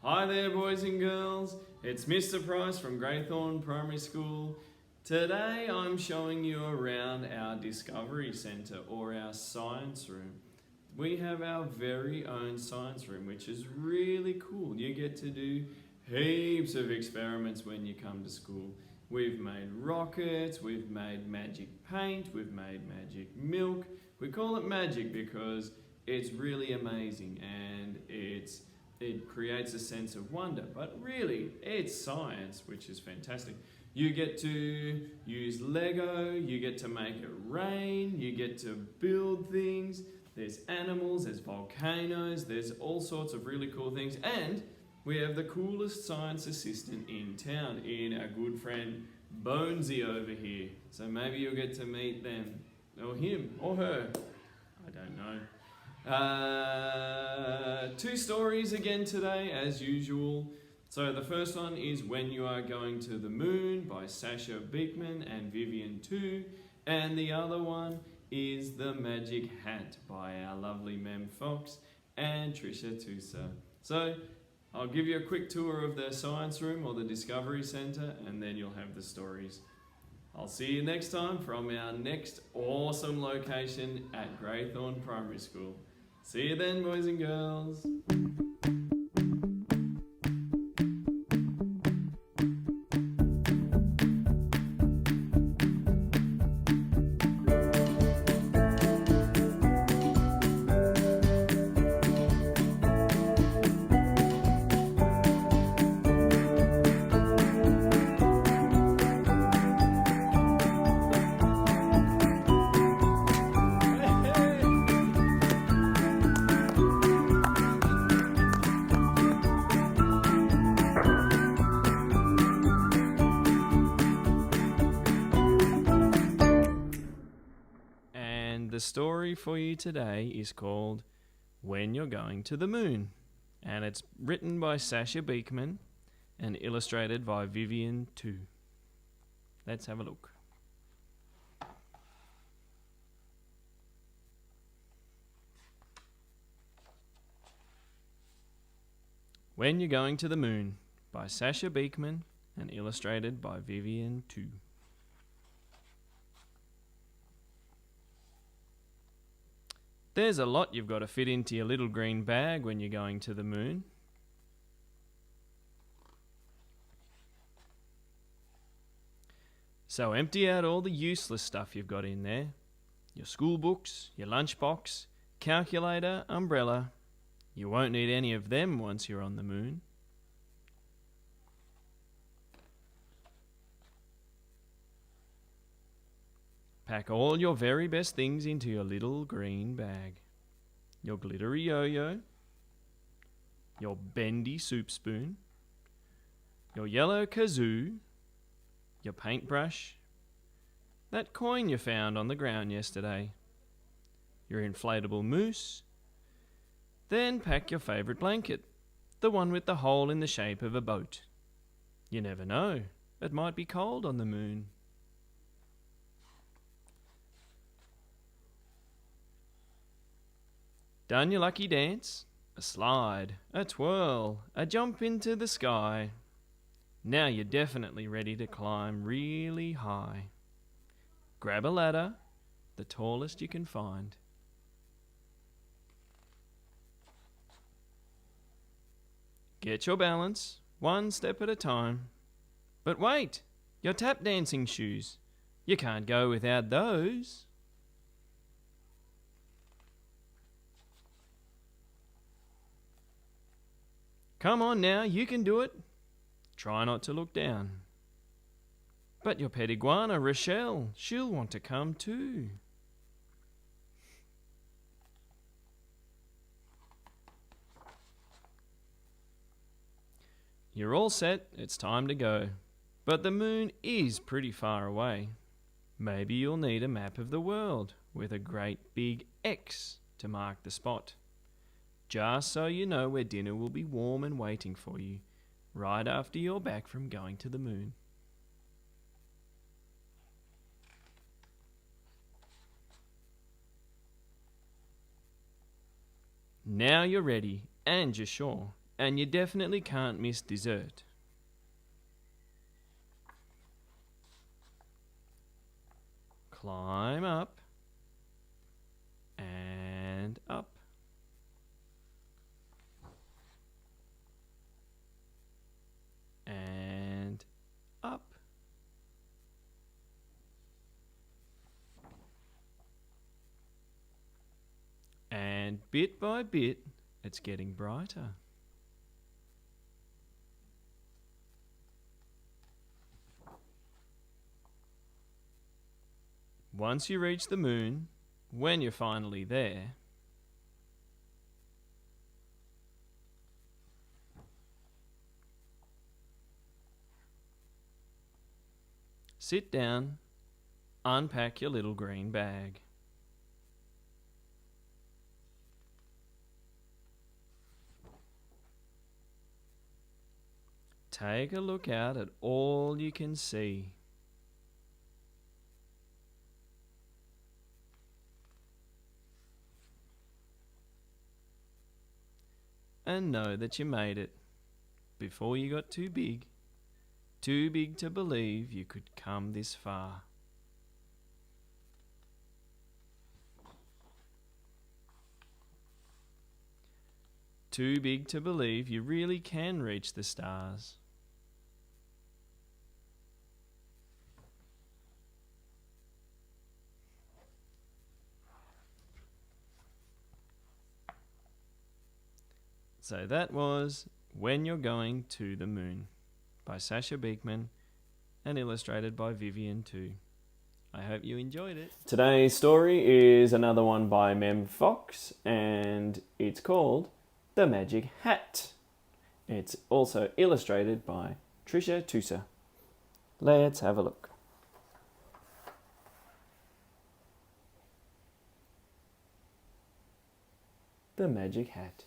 Hi there, boys and girls. It's Mr. Price from Greythorn Primary School. Today I'm showing you around our Discovery Centre or our science room. We have our very own science room, which is really cool. You get to do heaps of experiments when you come to school. We've made rockets, we've made magic paint, we've made magic milk. We call it magic because it's really amazing and it creates a sense of wonder, but really it's science, which is fantastic. You get to use Lego, you get to make it rain, you get to build things. There's animals, there's volcanoes, there's all sorts of really cool things, and we have the coolest science assistant in town in our good friend Bonesy over here. So maybe you'll get to meet them, or him, or her. I don't know. Two stories again today, as usual. So the first one is When You Are Going to the Moon by Sasha Beekman and Vivian Tu. And the other one is The Magic Hat by our lovely Mem Fox and Trisha Tusa. So I'll give you a quick tour of the science room or the Discovery Centre, and then you'll have the stories. I'll see you next time from our next awesome location at Greythorn Primary School. See you then, boys and girls. The story for you today is called When You're Going to the Moon, and it's written by Sasha Beekman and illustrated by Vivian Tu. Let's have a look. When You're Going to the Moon by Sasha Beekman and illustrated by Vivian Tu. There's a lot you've got to fit into your little green bag when you're going to the moon. So empty out all the useless stuff you've got in there. Your school books, your lunchbox, calculator, umbrella. You won't need any of them once you're on the moon. Pack all your very best things into your little green bag. Your glittery yo-yo, your bendy soup spoon, your yellow kazoo, your paintbrush, that coin you found on the ground yesterday, your inflatable moose. Then pack your favourite blanket, the one with the hole in the shape of a boat. You never know, it might be cold on the moon. Done your lucky dance, a slide, a twirl, a jump into the sky. Now you're definitely ready to climb really high. Grab a ladder, the tallest you can find. Get your balance, one step at a time. But wait, your tap dancing shoes. You can't go without those. Come on now, you can do it. Try not to look down. But your pet iguana, Rochelle, she'll want to come too. You're all set, it's time to go. But the moon is pretty far away. Maybe you'll need a map of the world with a great big X to mark the spot. Just so you know where dinner will be warm and waiting for you, right after you're back from going to the moon. Now you're ready, and you're sure, And you definitely can't miss dessert. Climb up and up. And up. And bit by bit, it's getting brighter. Once you reach the moon, when you're finally there, sit down, unpack your little green bag. Take a look out at all you can see. And know that you made it before you got too big to believe you could come this far. Too big to believe you really can reach the stars. So that was When You're Going to the Moon by Sasha Beekman and illustrated by Vivian too. I hope you enjoyed it. Today's story is another one by Mem Fox and it's called The Magic Hat. It's also illustrated by Trisha Tusa. Let's have a look. The Magic Hat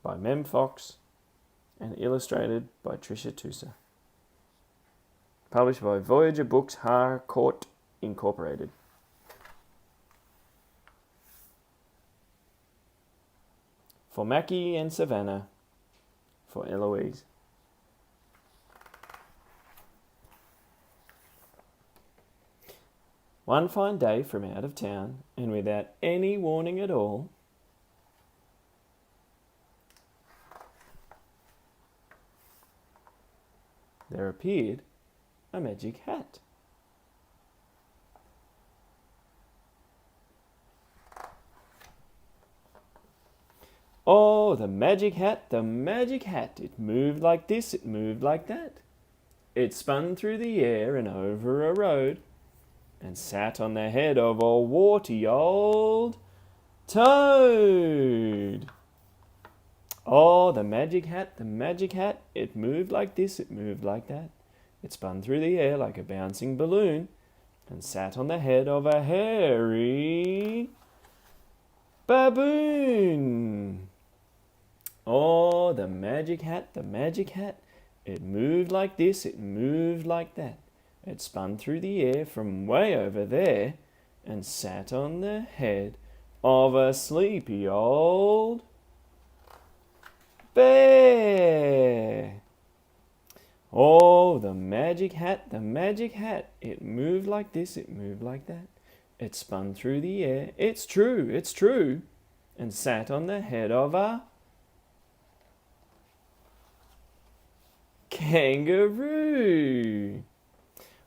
by Mem Fox and illustrated by Trisha Tusa. Published by Voyager Books Harcourt Incorporated. For Mackie and Savannah. For Eloise. One fine day from out of town, and without any warning at all, there appeared a magic hat. Oh, the magic hat, the magic hat. It moved like this, it moved like that. It spun through the air and over a road and sat on the head of a warty old toad. Oh, the magic hat, the magic hat. It moved like this, it moved like that. It spun through the air like a bouncing balloon and sat on the head of a hairy baboon. Oh, the magic hat, the magic hat. It moved like this, it moved like that. It spun through the air from way over there and sat on the head of a sleepy old bear. Oh, the magic hat, the magic hat. It moved like this, it moved like that. It spun through the air, it's true, and sat on the head of a kangaroo.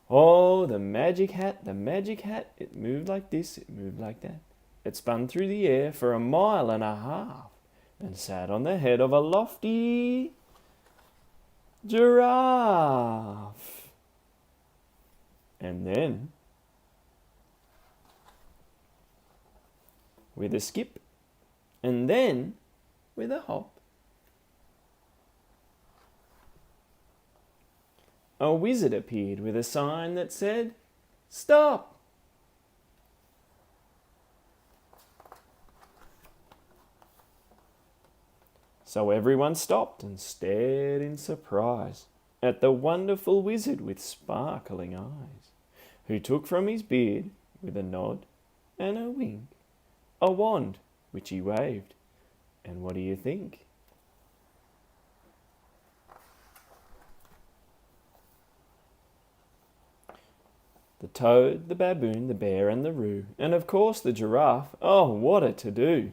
Oh, the magic hat, the magic hat. It moved like this, it moved like that. It spun through the air for 1.5 miles and sat on the head of a lofty giraffe. And then, with a skip, and then with a hop, a wizard appeared with a sign that said, "Stop!" So everyone stopped and stared in surprise at the wonderful wizard with sparkling eyes, who took from his beard, with a nod and a wink, a wand which he waved. And what do you think? The toad, the baboon, the bear and the roo, and of course the giraffe, oh what a to-do,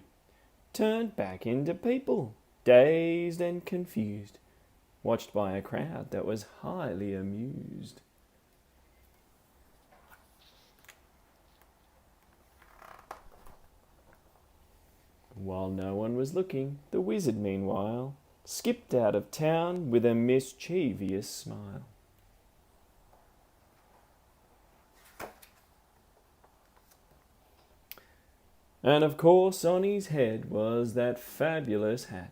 turned back into people, dazed and confused, watched by a crowd that was highly amused. While no one was looking, the wizard meanwhile skipped out of town with a mischievous smile. And of course on his head was that fabulous hat.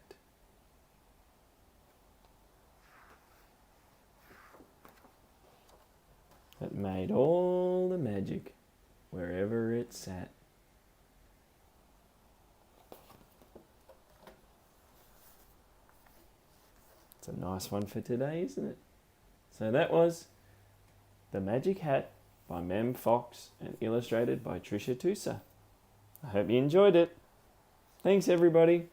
That made all the magic wherever it sat. It's a nice one for today, isn't it? So that was The Magic Hat by Mem Fox and illustrated by Trisha Tusa. I hope you enjoyed it. Thanks everybody.